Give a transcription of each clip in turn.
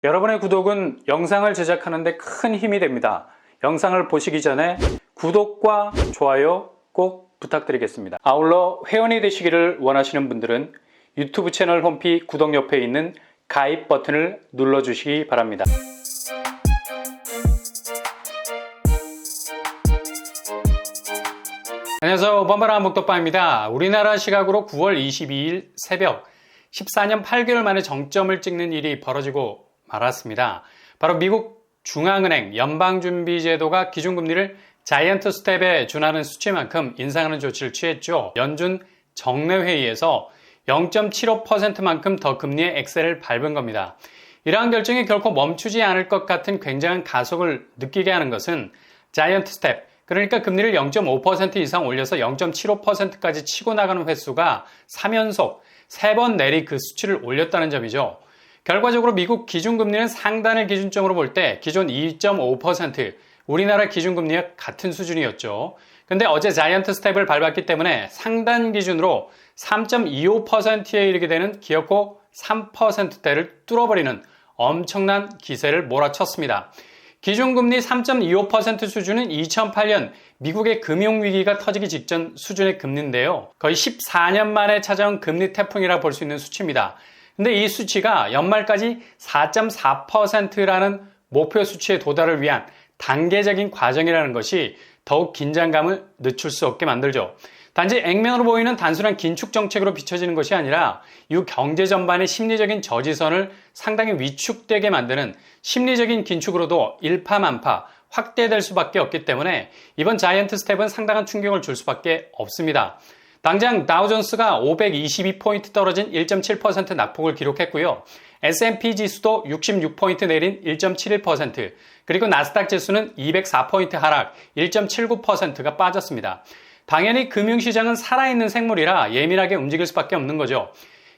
여러분의 구독은 영상을 제작하는 데 큰 힘이 됩니다. 영상을 보시기 전에 구독과 좋아요 꼭 부탁드리겠습니다. 아울러 회원이 되시기를 원하시는 분들은 유튜브 채널 홈피 구독 옆에 있는 가입 버튼을 눌러주시기 바랍니다. 안녕하세요. 범바라 목덕방입니다. 우리나라 시각으로 9월 22일 새벽 14년 8개월 만에 정점을 찍는 일이 벌어지고 말았습니다. 바로 미국 중앙은행 연방준비제도가 기준금리를 자이언트 스텝에 준하는 수치만큼 인상하는 조치를 취했죠. 연준 정례회의에서 0.75%만큼 더 금리의 엑셀을 밟은 겁니다. 이러한 결정이 결코 멈추지 않을 것 같은 굉장한 가속을 느끼게 하는 것은 자이언트 스텝, 그러니까 금리를 0.5% 이상 올려서 0.75%까지 치고 나가는 횟수가 3연속 3번 내리 그 수치를 올렸다는 점이죠. 결과적으로 미국 기준금리는 상단을 기준점으로 볼 때 기존 2.5%, 우리나라 기준금리와 같은 수준이었죠. 근데 어제 자이언트 스텝을 밟았기 때문에 상단 기준으로 3.25%에 이르게 되는 기어코 3%대를 뚫어버리는 엄청난 기세를 몰아쳤습니다. 기준금리 3.25% 수준은 2008년 미국의 금융위기가 터지기 직전 수준의 금리인데요. 거의 14년 만에 찾아온 금리 태풍이라 볼 수 있는 수치입니다. 근데 이 수치가 연말까지 4.4%라는 목표 수치에 도달을 위한 단계적인 과정이라는 것이 더욱 긴장감을 늦출 수 없게 만들죠. 단지 액면으로 보이는 단순한 긴축 정책으로 비춰지는 것이 아니라 이 경제 전반의 심리적인 저지선을 상당히 위축되게 만드는 심리적인 긴축으로도 일파만파 확대될 수밖에 없기 때문에 이번 자이언트 스텝은 상당한 충격을 줄 수밖에 없습니다. 당장 다우존스가 522포인트 떨어진 1.7% 낙폭을 기록했고요. S&P 지수도 66포인트 내린 1.71%, 그리고 나스닥 지수는 204포인트 하락 1.79%가 빠졌습니다. 당연히 금융시장은 살아있는 생물이라 예민하게 움직일 수밖에 없는 거죠.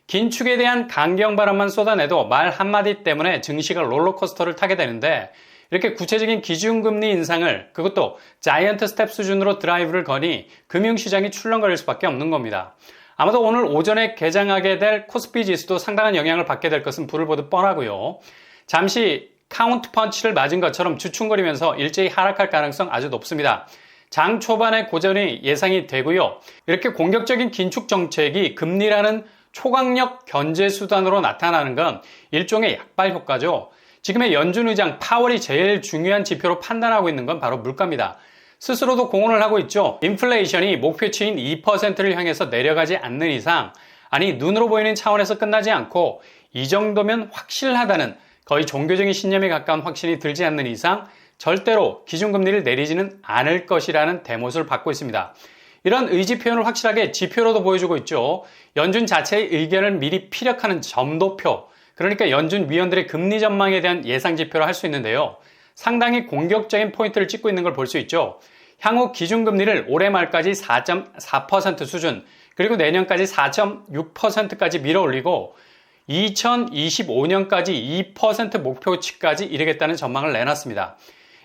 긴축에 대한 강경바람만 쏟아내도 말 한마디 때문에 증시가 롤러코스터를 타게 되는데, 이렇게 구체적인 기준금리 인상을, 그것도 자이언트 스텝 수준으로 드라이브를 거니 금융시장이 출렁거릴 수밖에 없는 겁니다. 아마도 오늘 오전에 개장하게 될 코스피 지수도 상당한 영향을 받게 될 것은 불을 보듯 뻔하고요. 잠시 카운트 펀치를 맞은 것처럼 주춤거리면서 일제히 하락할 가능성 아주 높습니다. 장 초반에 고전이 예상이 되고요. 이렇게 공격적인 긴축 정책이 금리라는 초강력 견제 수단으로 나타나는 건 일종의 약발 효과죠. 지금의 연준 의장 파월이 제일 중요한 지표로 판단하고 있는 건 바로 물가입니다. 스스로도 공언을 하고 있죠. 인플레이션이 목표치인 2%를 향해서 내려가지 않는 이상, 아니 눈으로 보이는 차원에서 끝나지 않고 이 정도면 확실하다는 거의 종교적인 신념에 가까운 확신이 들지 않는 이상 절대로 기준금리를 내리지는 않을 것이라는 대못을 받고 있습니다. 이런 의지 표현을 확실하게 지표로도 보여주고 있죠. 연준 자체의 의견을 미리 피력하는 점도표, 그러니까 연준 위원들의 금리 전망에 대한 예상 지표를 할 수 있는데요. 상당히 공격적인 포인트를 찍고 있는 걸 볼 수 있죠. 향후 기준금리를 올해 말까지 4.4% 수준, 그리고 내년까지 4.6%까지 밀어올리고 2025년까지 2% 목표치까지 이르겠다는 전망을 내놨습니다.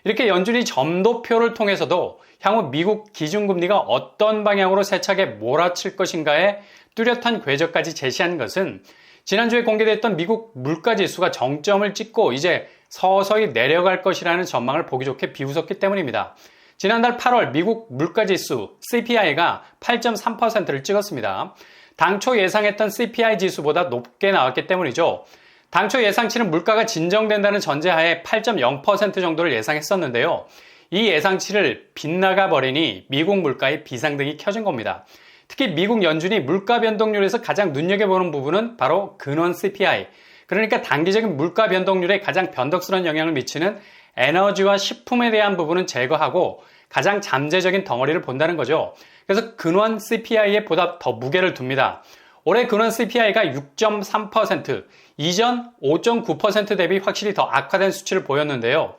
이렇게 연준이 점도표를 통해서도 향후 미국 기준금리가 어떤 방향으로 세차게 몰아칠 것인가에 뚜렷한 궤적까지 제시한 것은 지난주에 공개됐던 미국 물가지수가 정점을 찍고 이제 서서히 내려갈 것이라는 전망을 보기 좋게 비웃었기 때문입니다. 지난달 8월 미국 물가지수 CPI가 8.3%를 찍었습니다. 당초 예상했던 CPI 지수보다 높게 나왔기 때문이죠. 당초 예상치는 물가가 진정된다는 전제하에 8.0% 정도를 예상했었는데요. 이 예상치를 빗나가 버리니 미국 물가에 비상등이 켜진 겁니다. 특히 미국 연준이 물가 변동률에서 가장 눈여겨보는 부분은 바로 근원 CPI, 그러니까 단기적인 물가 변동률에 가장 변덕스러운 영향을 미치는 에너지와 식품에 대한 부분은 제거하고 가장 잠재적인 덩어리를 본다는 거죠. 그래서 근원 CPI에 보다 더 무게를 둡니다. 올해 근원 CPI가 6.3%, 이전 5.9% 대비 확실히 더 악화된 수치를 보였는데요.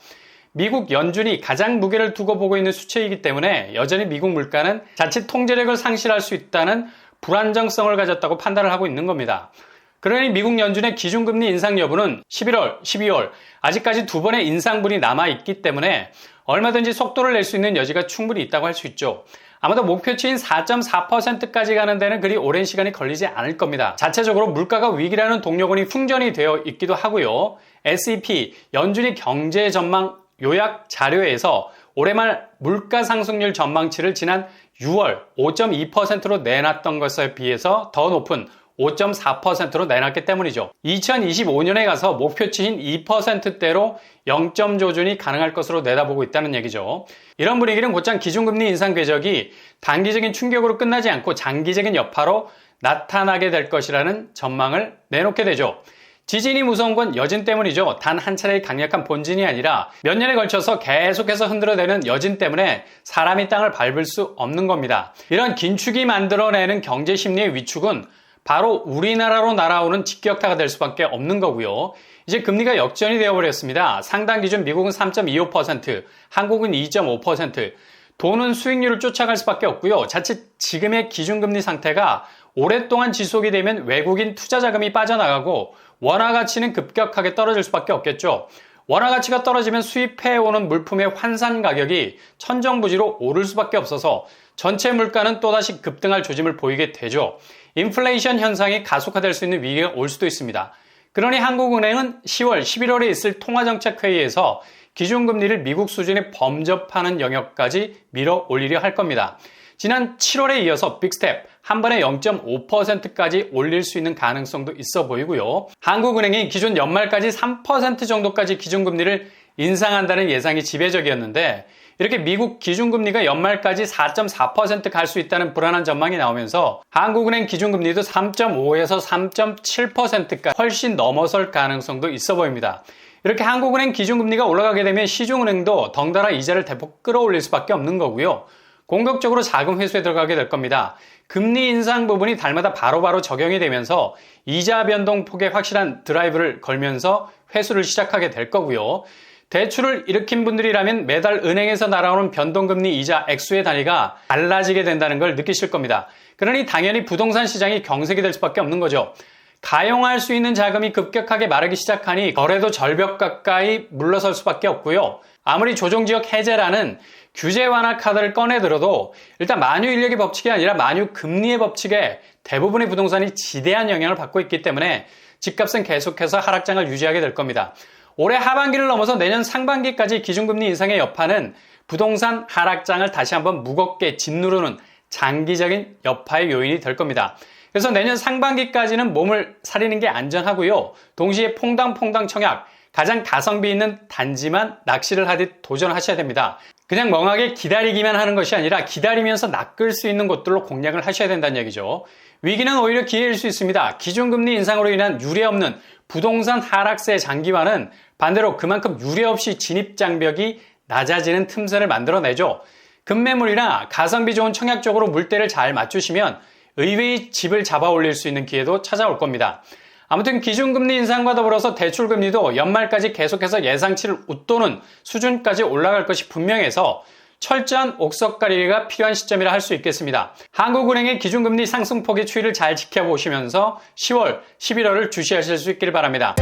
미국 연준이 가장 무게를 두고 보고 있는 수치이기 때문에 여전히 미국 물가는 자칫 통제력을 상실할 수 있다는 불안정성을 가졌다고 판단을 하고 있는 겁니다. 그러니 미국 연준의 기준금리 인상 여부는 11월, 12월 아직까지 두 번의 인상분이 남아있기 때문에 얼마든지 속도를 낼 수 있는 여지가 충분히 있다고 할 수 있죠. 아마도 목표치인 4.4%까지 가는 데는 그리 오랜 시간이 걸리지 않을 겁니다. 자체적으로 물가가 위기라는 동력원이 풍전이 되어 있기도 하고요. SEP 연준이 경제 전망 요약 자료에서 올해 말 물가 상승률 전망치를 지난 6월 5.2%로 내놨던 것에 비해서 더 높은 5.4%로 내놨기 때문이죠. 2025년에 가서 목표치인 2%대로 0점 조준이 가능할 것으로 내다보고 있다는 얘기죠. 이런 분위기는 곧장 기준금리 인상 궤적이 단기적인 충격으로 끝나지 않고 장기적인 여파로 나타나게 될 것이라는 전망을 내놓게 되죠. 지진이 무서운 건 여진 때문이죠. 단 한 차례의 강력한 본진이 아니라 몇 년에 걸쳐서 계속해서 흔들어대는 여진 때문에 사람이 땅을 밟을 수 없는 겁니다. 이런 긴축이 만들어내는 경제 심리의 위축은 바로 우리나라로 날아오는 직격타가 될 수밖에 없는 거고요. 이제 금리가 역전이 되어버렸습니다. 상당 기준 미국은 3.25%, 한국은 2.5%, 돈은 수익률을 쫓아갈 수밖에 없고요. 자칫 지금의 기준금리 상태가 오랫동안 지속이 되면 외국인 투자 자금이 빠져나가고 원화 가치는 급격하게 떨어질 수밖에 없겠죠. 원화 가치가 떨어지면 수입해오는 물품의 환산 가격이 천정부지로 오를 수밖에 없어서 전체 물가는 또다시 급등할 조짐을 보이게 되죠. 인플레이션 현상이 가속화될 수 있는 위기가 올 수도 있습니다. 그러니 한국은행은 10월, 11월에 있을 통화정책회의에서 기준금리를 미국 수준에 범접하는 영역까지 밀어 올리려 할 겁니다. 지난 7월에 이어서 빅스텝 한 번에 0.5%까지 올릴 수 있는 가능성도 있어 보이고요. 한국은행이 기존 연말까지 3% 정도까지 기준금리를 인상한다는 예상이 지배적이었는데 이렇게 미국 기준금리가 연말까지 4.4% 갈 수 있다는 불안한 전망이 나오면서 한국은행 기준금리도 3.5에서 3.7%까지 훨씬 넘어설 가능성도 있어 보입니다. 이렇게 한국은행 기준금리가 올라가게 되면 시중은행도 덩달아 이자를 대폭 끌어올릴 수밖에 없는 거고요. 공격적으로 자금 회수에 들어가게 될 겁니다. 금리 인상 부분이 달마다 바로바로 적용이 되면서 이자 변동폭에 확실한 드라이브를 걸면서 회수를 시작하게 될 거고요. 대출을 일으킨 분들이라면 매달 은행에서 날아오는 변동금리 이자 액수의 단위가 달라지게 된다는 걸 느끼실 겁니다. 그러니 당연히 부동산 시장이 경색이 될 수밖에 없는 거죠. 가용할 수 있는 자금이 급격하게 마르기 시작하니 거래도 절벽 가까이 물러설 수밖에 없고요. 아무리 조정지역 해제라는 규제 완화 카드를 꺼내들어도 일단 만유인력의 법칙이 아니라 만유금리의 법칙에 대부분의 부동산이 지대한 영향을 받고 있기 때문에 집값은 계속해서 하락장을 유지하게 될 겁니다. 올해 하반기를 넘어서 내년 상반기까지 기준금리 인상의 여파는 부동산 하락장을 다시 한번 무겁게 짓누르는 장기적인 여파의 요인이 될 겁니다. 그래서 내년 상반기까지는 몸을 사리는 게 안전하고요. 동시에 퐁당퐁당 청약, 가장 가성비 있는 단지만 낚시를 하듯 도전하셔야 됩니다. 그냥 멍하게 기다리기만 하는 것이 아니라 기다리면서 낚을 수 있는 곳들로 공략을 하셔야 된다는 얘기죠. 위기는 오히려 기회일 수 있습니다. 기준금리 인상으로 인한 유례없는 부동산 하락세의 장기화는 반대로 그만큼 유례없이 진입장벽이 낮아지는 틈새를 만들어내죠. 급매물이나 가성비 좋은 청약 쪽으로 물때를 잘 맞추시면 의외의 집을 잡아 올릴 수 있는 기회도 찾아올 겁니다. 아무튼 기준금리 인상과 더불어서 대출금리도 연말까지 계속해서 예상치를 웃도는 수준까지 올라갈 것이 분명해서 철저한 옥석가리가 필요한 시점이라 할 수 있겠습니다. 한국은행의 기준금리 상승폭의 추이를 잘 지켜보시면서 10월, 11월을 주시하실 수 있기를 바랍니다.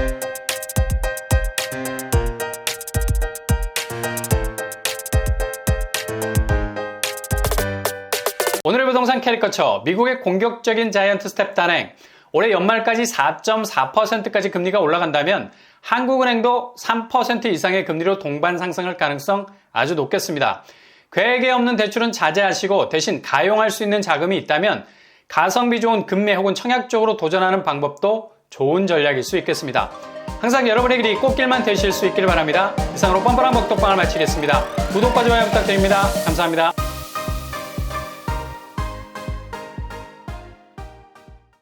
오늘의 부동산 캐리커처, 미국의 공격적인 자이언트 스텝 단행, 올해 연말까지 4.4%까지 금리가 올라간다면 한국은행도 3% 이상의 금리로 동반 상승할 가능성 아주 높겠습니다. 계획에 없는 대출은 자제하시고 대신 가용할 수 있는 자금이 있다면 가성비 좋은 금매 혹은 청약 쪽으로 도전하는 방법도 좋은 전략일 수 있겠습니다. 항상 여러분의 길이 꽃길만 되실 수 있기를 바랍니다. 이상으로 뻔뻔한 먹덕방을 마치겠습니다. 구독과 좋아요 부탁드립니다. 감사합니다.